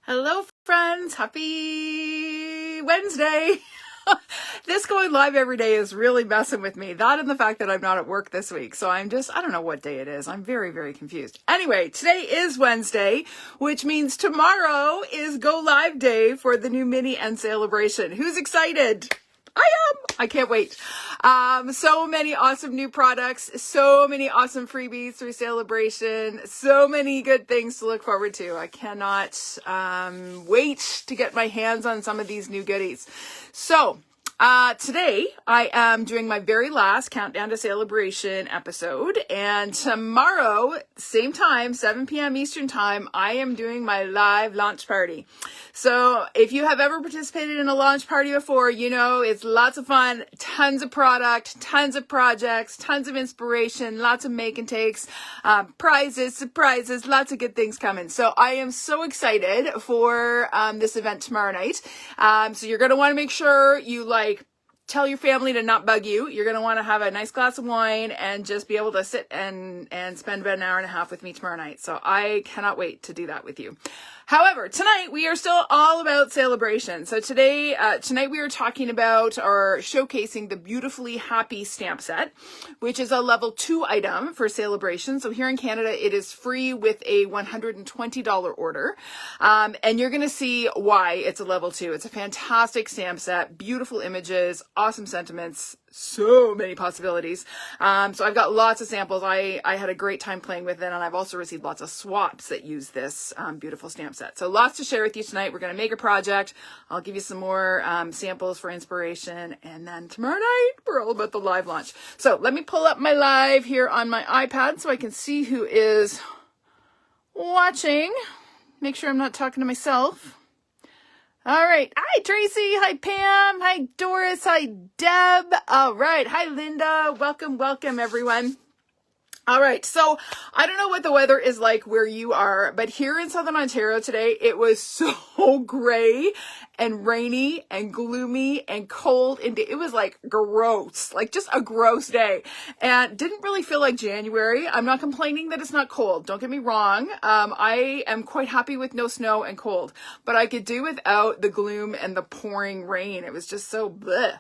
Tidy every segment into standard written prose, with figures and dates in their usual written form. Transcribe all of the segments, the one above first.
Hello friends, happy Wednesday. This going live every day is really messing with me. That and the fact that I'm not at work this week. So I don't know what day it is. I'm very, very confused. Anyway, today is Wednesday, which means tomorrow is go live day for the new mini and Saleabration. Who's excited? I am. I can't wait. So many awesome new products, so many awesome freebies through Saleabration, so many good things to look forward to. I cannot wait to get my hands on some of these new goodies. So today I am doing my very last Countdown to Saleabration episode, and tomorrow, same time, 7 p.m. Eastern time, I am doing my live launch party. So if you have ever participated in a launch party before, you know it's lots of fun, tons of product, tons of projects, tons of inspiration, lots of make and takes, prizes, surprises, lots of good things coming. So I am so excited for this event tomorrow night. So you're going to want to make sure you tell your family to not bug you. You're going to want to have a nice glass of wine and just be able to sit and spend about an hour and a half with me tomorrow night. So I cannot wait to do that with you. However, tonight we are still all about Saleabration. So tonight we are talking about or showcasing the Beautifully Happy stamp set, which is a level 2 item for Saleabration. So here in Canada, it is free with a $120 order. And you're going to see why it's a level 2. It's a fantastic stamp set, beautiful images, awesome sentiments, so many possibilities. So I've got lots of samples. I had a great time playing with it, and I've also received lots of swaps that use this beautiful stamp set. So lots to share with you tonight. We're going to make a project. I'll give you some more samples for inspiration, and then tomorrow night we're all about the live launch. So let me pull up my live here on my iPad so I can see who is watching. Make sure I'm not talking to myself. All right. Hi, Tracy. Hi, Pam. Hi, Doris. Hi, Deb. All right. Hi, Linda. Welcome, everyone. All right. So I don't know what the weather is like where you are, but here in Southern Ontario today, it was so gray and rainy and gloomy and cold. And it was gross, just a gross day, and didn't really feel like January. I'm not complaining that it's not cold. Don't get me wrong. I am quite happy with no snow and cold, but I could do without the gloom and the pouring rain. It was just so bleh.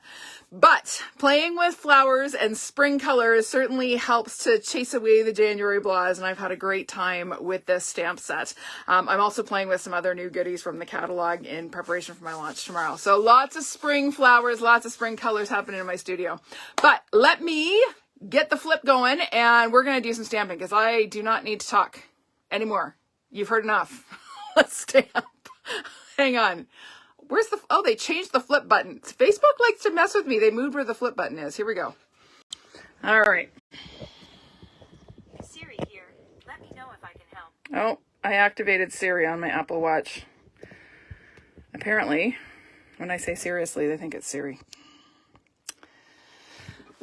But playing with flowers and spring colors certainly helps to chase away the January blahs, and I've had a great time with this stamp set. I'm also playing with some other new goodies from the catalog in preparation for my launch tomorrow. So lots of spring flowers, lots of spring colors happening in my studio. But let me get the flip going, and we're going to do some stamping because I do not need to talk anymore. You've heard enough. Let's stamp. Hang on. They changed the flip button. Facebook likes to mess with me. They moved where the flip button is. Here we go. All right. Siri here. Let me know if I can help. Oh, I activated Siri on my Apple Watch. Apparently, when I say seriously, they think it's Siri.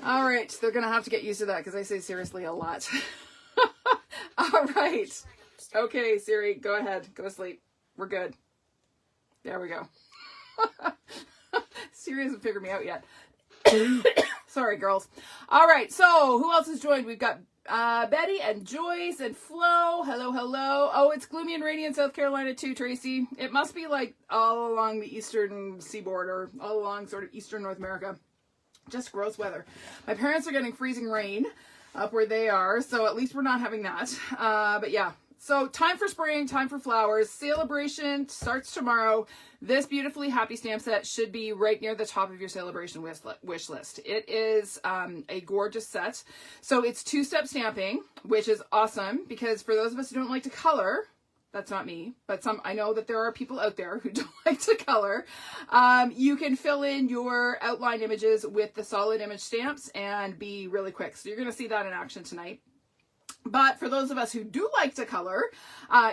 All right. They're going to have to get used to that because I say seriously a lot. All right. Okay, Siri, go ahead. Go to sleep. We're good. There we go. Siri hasn't figured me out yet. Sorry, girls. All right, so who else has joined? We've got Betty and Joyce and Flo. Hello. Oh, it's gloomy and rainy in South Carolina too, Tracy. It must be all along the eastern seaboard or all along sort of eastern North America. Just gross weather. My parents are getting freezing rain up where they are, so at least we're not having that. But yeah. So time for spring, time for flowers. Saleabration starts tomorrow. This Beautifully Happy stamp set should be right near the top of your Saleabration wish list. It is a gorgeous set. So it's 2-step stamping, which is awesome because for those of us who don't like to color, that's not me, but I know that there are people out there who don't like to color. You can fill in your outline images with the solid image stamps and be really quick. So you're going to see that in action tonight. But for those of us who do like to color,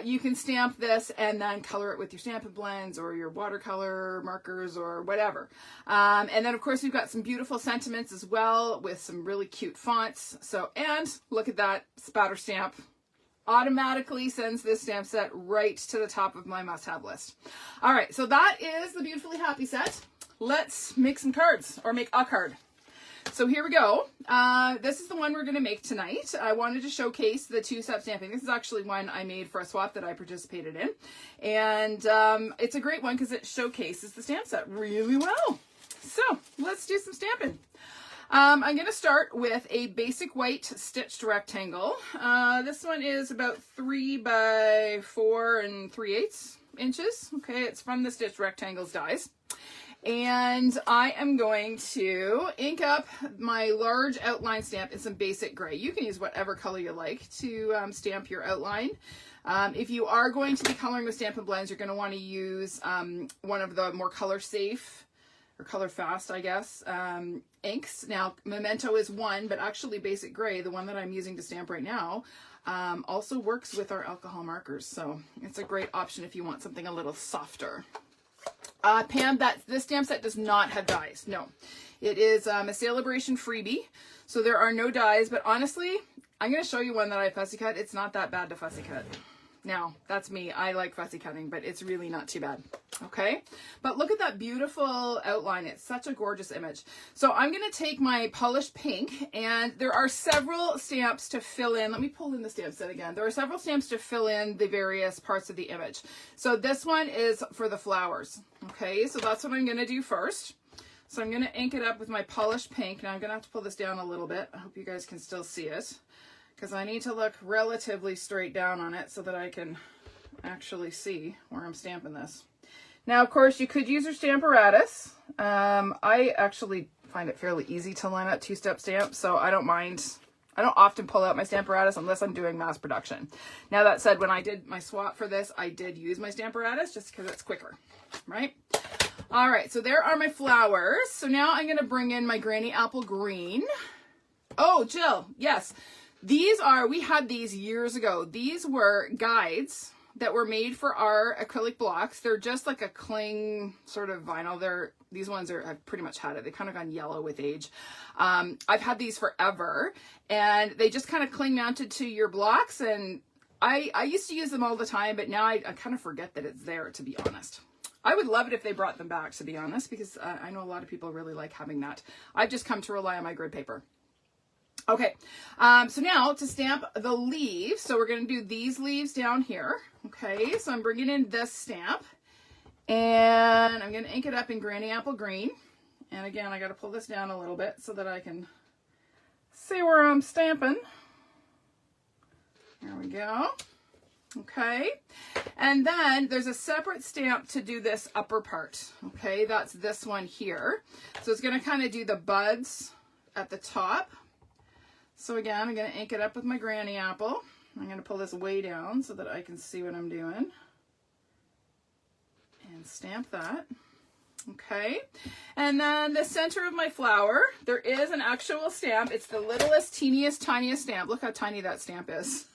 you can stamp this and then color it with your Stampin' Blends or your watercolor markers or whatever. And then, of course, we've got some beautiful sentiments as well with some really cute fonts. And look at that spatter stamp. Automatically sends this stamp set right to the top of my must-have list. All right, so that is the Beautifully Happy set. Let's make some cards, or make a card. So here we go. This is the one we're going to make tonight. I wanted to showcase the two-step stamping. This is actually one I made for a swap that I participated in. And it's a great one because it showcases the stamp set really well. So let's do some stamping. I'm going to start with a basic white stitched rectangle. This one is about 3 by 4 3/8 inches. Okay, it's from the Stitched Rectangles dies. And I am going to ink up my large outline stamp in some basic gray. You can use whatever color you like to stamp your outline. If you are going to be coloring with Stampin' Blends, you're going to want to use one of the more color safe or color fast, I guess, inks. Now, Memento is one, but actually Basic Gray, the one that I'm using to stamp right now, also works with our alcohol markers. So it's a great option if you want something a little softer. Pam, this stamp set does not have dies. No, it is a Saleabration freebie. So there are no dies, but honestly, I'm going to show you one that I fussy cut. It's not that bad to fussy cut. Now, that's me. I like fussy cutting, but it's really not too bad. Okay, but look at that beautiful outline. It's such a gorgeous image. So I'm going to take my polished pink, and there are several stamps to fill in. Let me pull in the stamp set again. There are several stamps to fill in the various parts of the image. So this one is for the flowers. Okay, so that's what I'm going to do first. So I'm going to ink it up with my polished pink. Now I'm going to have to pull this down a little bit. I hope you guys can still see it, because I need to look relatively straight down on it so that I can actually see where I'm stamping this. Now, of course, you could use your Stamparatus. I actually find it fairly easy to line up two-step stamps, so I don't mind. I don't often pull out my Stamparatus unless I'm doing mass production. Now, that said, when I did my swap for this, I did use my Stamparatus just because it's quicker, right? All right, so there are my flowers. So now I'm going to bring in my Granny Apple Green. Oh, Jill, yes. We had these years ago. These were guides that were made for our acrylic blocks. They're just like a cling sort of vinyl. These ones I've pretty much had it. They've kind of gone yellow with age. I've had these forever, and they just kind of cling mounted to your blocks. And I used to use them all the time, but now I kind of forget that it's there, to be honest. I would love it if they brought them back, to be honest, because I know a lot of people really like having that. I've just come to rely on my grid paper. Okay, so now to stamp the leaves, so we're going to do these leaves down here. Okay, so I'm bringing in this stamp, and I'm going to ink it up in Granny Apple Green. And again, I got to pull this down a little bit so that I can see where I'm stamping. There we go. Okay, and then there's a separate stamp to do this upper part. Okay, that's this one here. So it's going to kind of do the buds at the top. So again, I'm going to ink it up with my Granny Apple. I'm going to pull this way down so that I can see what I'm doing. And stamp that. Okay. And then the center of my flower, there is an actual stamp. It's the littlest, teeniest, tiniest stamp. Look how tiny that stamp is.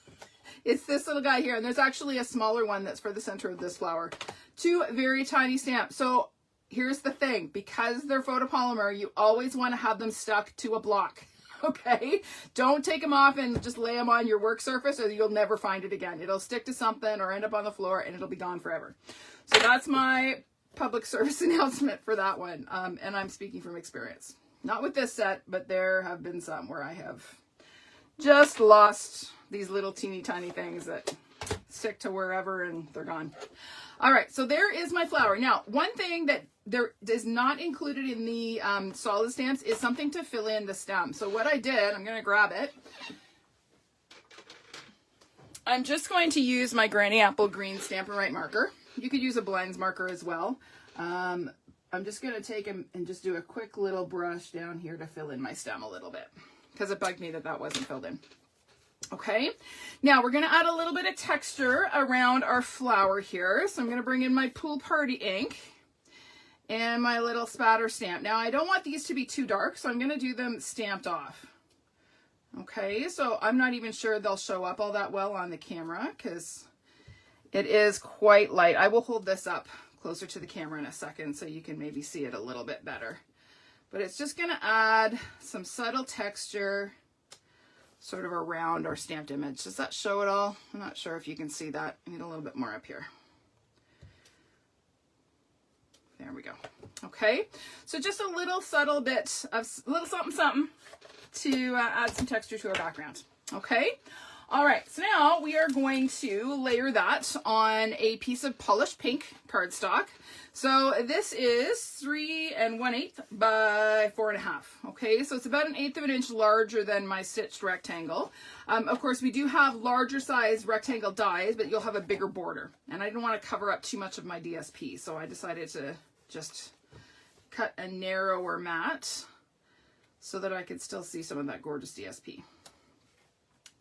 It's this little guy here. And there's actually a smaller one that's for the center of this flower. Two very tiny stamps. So here's the thing. Because they're photopolymer, you always want to have them stuck to a block. Okay, don't take them off and just lay them on your work surface, or you'll never find it again. It'll stick to something or end up on the floor, and it'll be gone forever. So that's my public service announcement for that one. And I'm speaking from experience. Not with this set, but there have been some where I have just lost these little teeny tiny things that stick to wherever and they're gone. All right, so there is my flower. Now, one thing that there is not included in the solid stamps is something to fill in the stem. So what I did, I'm going to grab it. I'm just going to use my Granny Apple Green Stampin' Right marker. You could use a blends marker as well. I'm just going to take and just do a quick little brush down here to fill in my stem a little bit, because it bugged me that that wasn't filled in. Okay, now we're going to add a little bit of texture around our flower here. So I'm going to bring in my Pool Party ink and my little spatter stamp. Now I don't want these to be too dark, so I'm going to do them stamped off. Okay, so I'm not even sure they'll show up all that well on the camera because it is quite light. I will hold this up closer to the camera in a second so you can maybe see it a little bit better. But it's just going to add some subtle texture sort of around our stamped image. Does that show it all? I'm not sure if you can see that. I need a little bit more up here. There we go. Okay, so just a little subtle bit of little something something to add some texture to our background. Okay, all right, so now we are going to layer that on a piece of polished pink cardstock. So this is 3 1/8 by 4 1/2. Okay, so it's about 1/8 of an inch larger than my stitched rectangle. Of course, we do have larger size rectangle dies, but you'll have a bigger border. And I didn't want to cover up too much of my DSP, so I decided to just cut a narrower mat so that I could still see some of that gorgeous DSP.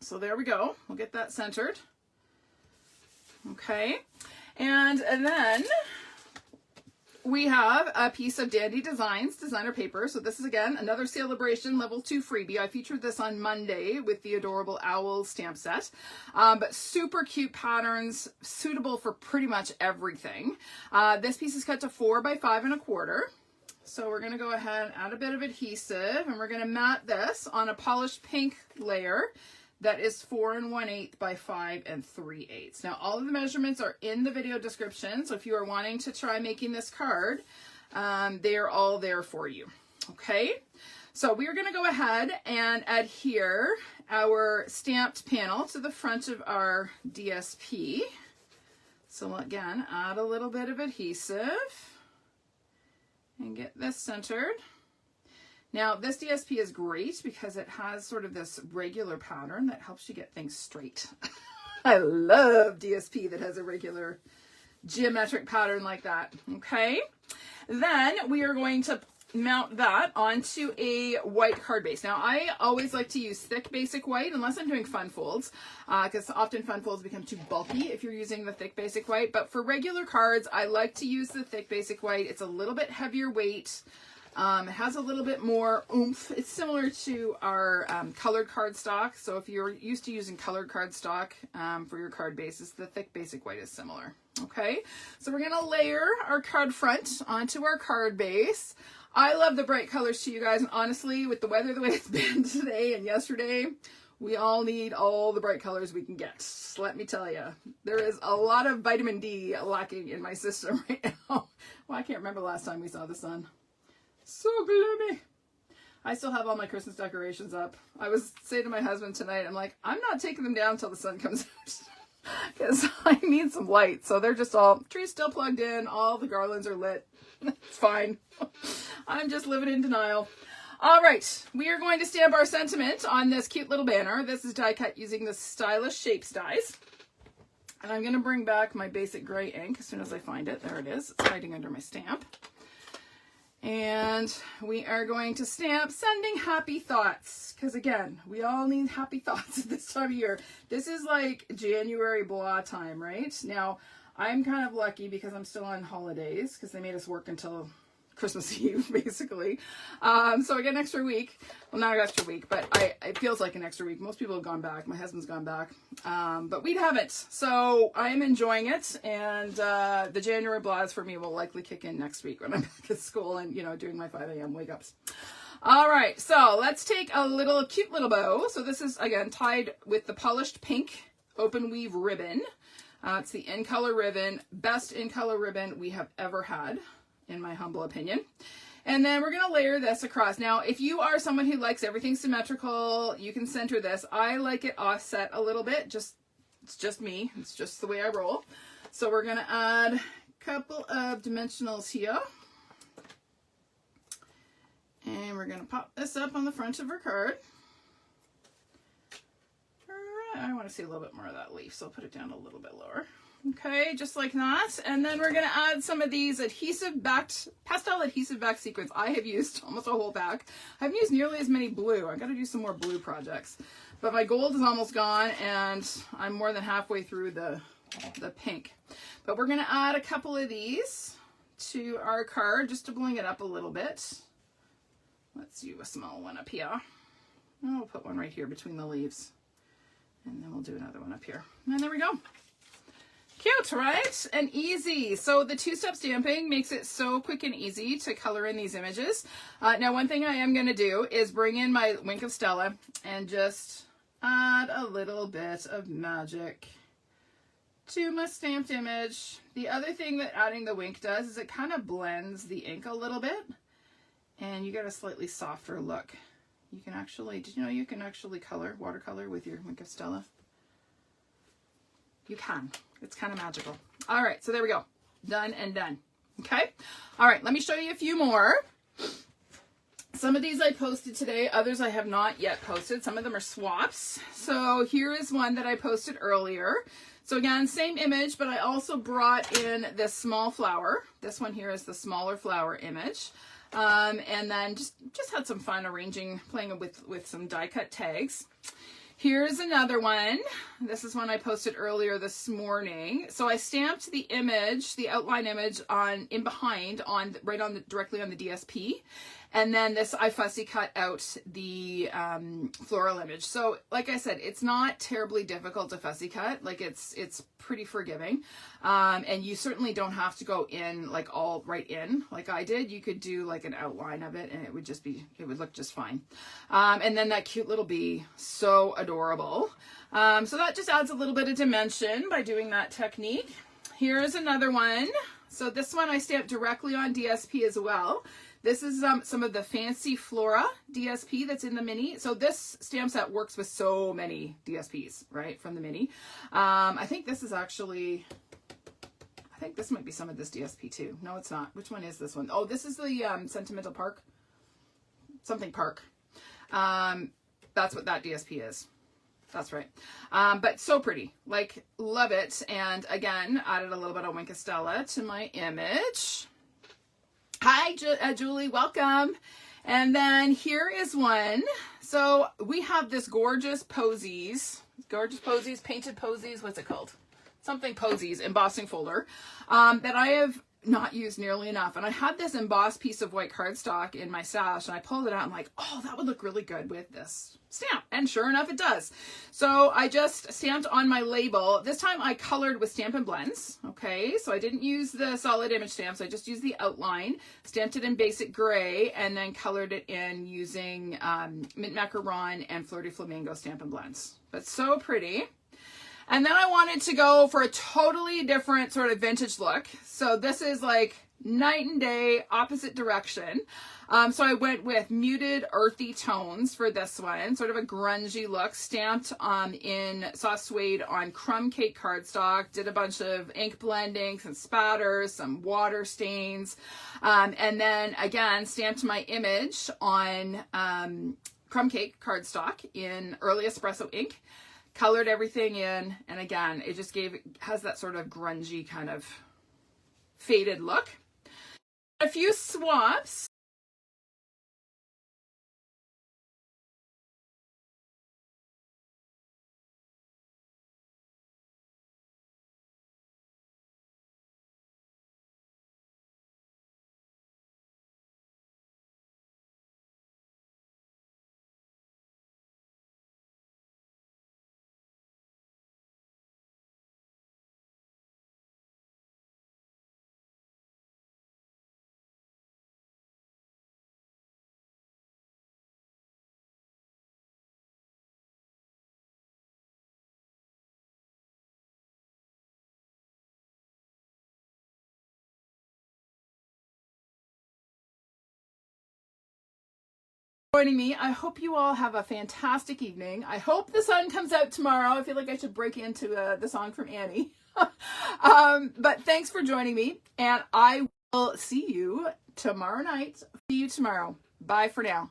So there we go. We'll get that centered. Okay, and then we have a piece of Dandy Designs designer paper. So this is, again, another Saleabration level 2 freebie. I featured this on Monday with the adorable owl stamp set. But super cute patterns, suitable for pretty much everything. This piece is cut to 4 by 5 1/4. So we're going to go ahead and add a bit of adhesive, and we're going to mat this on a polished pink layer that is 4 1/8 by 5 3/8. Now, all of the measurements are in the video description, so if you are wanting to try making this card, they are all there for you. Okay, so we are going to go ahead and adhere our stamped panel to the front of our DSP. So again, add a little bit of adhesive and get this centered. Now, this DSP is great because it has sort of this regular pattern that helps you get things straight. I love DSP that has a regular geometric pattern like that. Okay, then we are going to mount that onto a white card base. Now, I always like to use thick basic white unless I'm doing fun folds, because often fun folds become too bulky if you're using the thick basic white. But for regular cards, I like to use the thick basic white. It's a little bit heavier weight. It has a little bit more oomph. It's similar to our colored cardstock. So if you're used to using colored cardstock for your card bases, the thick basic white is similar. Okay, so we're gonna layer our card front onto our card base. I love the bright colors too, you guys, and honestly, with the weather the way it's been today and yesterday, we all need all the bright colors we can get. Let me tell you, there is a lot of vitamin D lacking in my system right now. Well, I can't remember the last time we saw the sun. So gloomy. I still have all my Christmas decorations up. I was saying to my husband tonight, I'm like, I'm not taking them down until the sun comes out because I need some light. So they're just all, trees still plugged in, all the garlands are lit. It's fine. I'm just living in denial. All right, we are going to stamp our sentiment on this cute little banner. This is die cut using the Stylish Shapes dies. And I'm going to bring back my basic gray ink as soon as I find it. There it is. It's hiding under my stamp. And we are going to stamp sending happy thoughts, because again, we all need happy thoughts at this time of year. This is like January blah time, right? Now, I'm kind of lucky because I'm still on holidays because they made us work until Christmas Eve, basically. So I get an extra week. Well, not an extra week, but it feels like an extra week. Most people have gone back. My husband's gone back. But we haven't. So I am enjoying it. And the January blahs for me will likely kick in next week when I'm back at school and, you know, doing my 5 a.m. wake ups. All right. So let's take a cute little bow. So this is, again, tied with the polished pink open weave ribbon. It's the in color ribbon, best in color ribbon we have ever had, in my humble opinion. And then we're going to layer this across. Now, if you are someone who likes everything symmetrical, you can center this. I like it offset a little bit. It's just me. It's just the way I roll. So we're going to add a couple of dimensionals here. And we're going to pop this up on the front of our card. I want to see a little bit more of that leaf, so I'll put it down a little bit lower. Okay, just like that. And then we're going to add some of these pastel adhesive back sequins. I have used almost a whole pack. I haven't used nearly as many blue. I've got to do some more blue projects. But my gold is almost gone, and I'm more than halfway through the pink. But we're going to add a couple of these to our card just to bling it up a little bit. Let's do a small one up here. I'll put one right here between the leaves. And then we'll do another one up here. And there we go. Cute, right? And easy. So the two-step stamping makes it so quick and easy to color in these images. Now, one thing I am going to do is bring in my Wink of Stella and just add a little bit of magic to my stamped image. The other thing that adding the wink does is it kind of blends the ink a little bit, and you get a slightly softer look. You can actually, did you know you can actually color, watercolor with your Wink of Stella? You can. It's kind of magical. All right, so there we go. Done and done. Okay. All right, let me show you a few more. Some of these I posted today, others I have not yet posted. Some of them are swaps. So here is one that I posted earlier. So again, same image, but I also brought in this small flower. This one here is the smaller flower image. And then just had some fun arranging, playing with some die cut tags. Here's another one. This is one I posted earlier this morning. So I stamped the image, the outline image in behind directly on the DSP. And then this, I fussy cut out the floral image. So like I said, it's not terribly difficult to fussy cut. Like it's pretty forgiving. And you certainly don't have to go in like all right in like I did. You could do like an outline of it and it would look just fine. And then that cute little bee, so adorable. So that just adds a little bit of dimension by doing that technique. Here's another one. So this one I stamped directly on DSP as well. This is some of the Fancy Flora DSP that's in the mini. So this stamp set works with so many DSPs, right, from the mini. I think this might be some of this DSP too. No, it's not. Which one is this one? Oh, this is the Sentimental Park. Something Park. That's what that DSP is. That's right. But so pretty. Like, love it. And again, added a little bit of Wink of Stella to my image. Hi, Julie, welcome. And then here is one. So we have this gorgeous posies, painted posies, what's it called? Something posies embossing folder that I have not used nearly enough. And I had this embossed piece of white cardstock in my stash and I pulled it out and I'm like, oh, that would look really good with this stamp. And sure enough, it does. So I just stamped on my label. This time I colored with Stampin' Blends. Okay, so I didn't use the solid image stamps. I just used the outline, stamped it in basic gray, and then colored it in using Mint Macaron and Fleur de Flamingo Stampin' Blends. But so pretty. And then I wanted to go for a totally different sort of vintage look. So this is like night and day, opposite direction. So I went with muted earthy tones for this one, sort of a grungy look, stamped in soft suede on crumb cake cardstock, did a bunch of ink blending, some spatters, some water stains, and then again stamped my image on crumb cake cardstock in early espresso ink. Colored everything in, and again, it just has that sort of grungy kind of faded look. A few swaps. Joining me. I hope you all have a fantastic evening. I hope the sun comes out tomorrow. I feel like I should break into the song from Annie. But thanks for joining me, and I will see you tomorrow night. See you tomorrow. Bye for now.